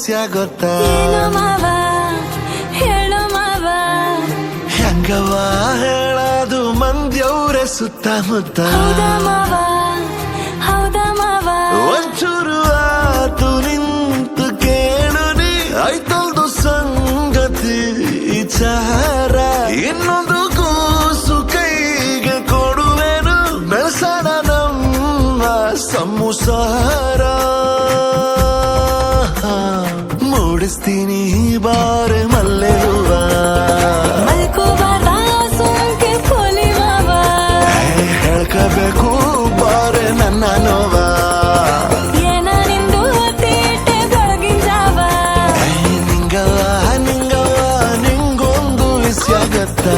ವಿಷಯ ಗೊತ್ತಾ ಹೆಂಗವ ಹೇಳದು ಮಂದ್ಯವ್ರೆ ಸುತ್ತಮುತ್ತ ಒಂಚೂರು ಆತು ನಿಂತು ಕೇಳು ನೀ ಆಯ್ತಲ್ದು ಸಂಗತಿ ವಿಚಾರ ಇನ್ನೊಂದು ಕೂಸು ಕೈಗೆ ಕೊಡುವೆನು ಬೆಳ್ಸಣ ನಮ್ಮ ಸಂಸಾರ ಮೂಡಿಸ್ತೀನಿ ಬಾರೆ ಮಲ್ಲೆಲುವ ಹೇಳ್ಕಬೇಕು ಬಾರೆ ನನ್ನ ನೋವ ನಿಂಗವ ನಿಂಗೊಂದು ವಿಷಯ ಗೊತ್ತಾ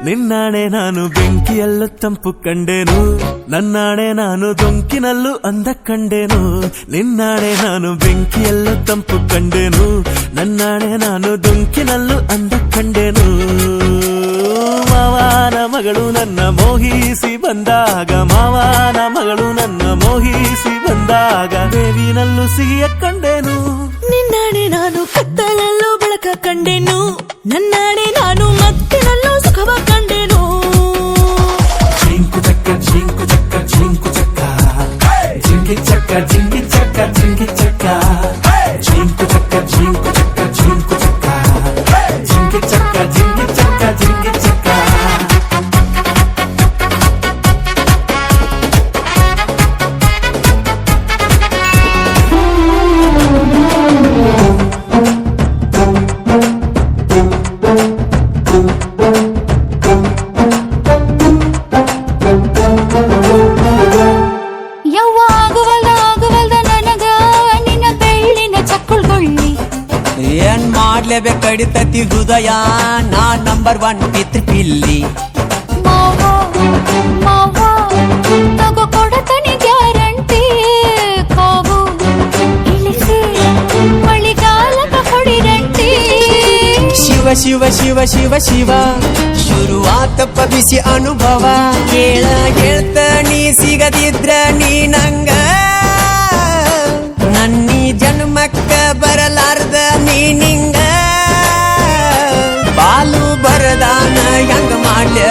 ನಿನ್ನಾಣೆ ನಾನು ಬೆಂಕಿಯಲ್ಲೂ ತಂಪು ಕಂಡೇನು ನನ್ನಾಣೆ ನಾನು ದೊಂಕಿನಲ್ಲೂ ಅಂದ ಕಂಡೇನು ನಿನ್ನಾಣೆ ನಾನು ಬೆಂಕಿಯಲ್ಲೂ ತಂಪು ಕಂಡೇನು ನನ್ನಾಣೆ ನಾನು ದೊಂಕಿನಲ್ಲೂ ಅಂದ ಕಂಡೇನು ಮಾವನ ಮಗಳು ನನ್ನ ಮೋಹಿಸಿ ಬಂದಾಗ ಮಾವನ ಮಗಳು ನನ್ನ ಮೋಹಿಸಿ ಬಂದಾಗ ದೇವಿನಲ್ಲೂ ಸಿಹಿಯ ಕಂಡೇನು ನಿನ್ನಾಣೆ ನಾನು ಕತ್ತಲಲ್ಲೂ ಬೆಳಕ ಕಂಡೆನು ನನ್ನಾಣೆ ನಾನು ಮತ್ತಿನಲ್ಲೂ ಸುಖವ ಕಂಡೆನು ಜಿಂಕು ಚಕ್ಕ ಜಿಂಕು ಚಕ್ಕ ಜಿಂಕು ಚಕ್ಕ ಜಿಂಕಿ ಚಕ್ಕ ಜಿಂಕಿ ಚಕ್ಕ ಜಿಂಕಿ ಚಕ್ಕ ಜಿಂಕು ಚಕ್ಕ ಜಿಂಕು ಚಕ್ಕ ಜಿಂಕು ಚಕ್ಕ ಜಿಂಕಿ ಚಕ್ಕ ಜಿಂಕಿ ಚಕ್ಕ ಜಿಂಕಿ ಚಕ್ಕ ಏನ್ ಮಾಡ್ಲೇಬೇಕಡಿತತಿ ಹೃದಯ ನಾ ನಂಬರ್ 1 ಪಿತೃ ಪಿಲ್ಲಿ ತಗೋ ಕೊಡತನಿ ಗ್ಯಾರಂಟಿ ಕಾವು ಇಳಿಸಿ ಮಳಿಗಾಲದ ಹೊಡಿರಂಟಿ ಶಿವ ಶಿವ ಶಿವ ಶಿವ ಶಿವ ಶುರುವಾತಪ್ಪ ಬಿಸಿ ಅನುಭವ ಹೇಳ್ತ ನೀ ಸಿಗದಿದ್ರ ನೀ ನಂಗ ನನ್ನೀ ಜನ್ಮಕ್ಕ ಬರಲಾರ್ದ ನೀ ನಿಂಗ ಬಾಲು ಬರದಾನ ಹೆಂಗ ಮಾಡ್ಲೆ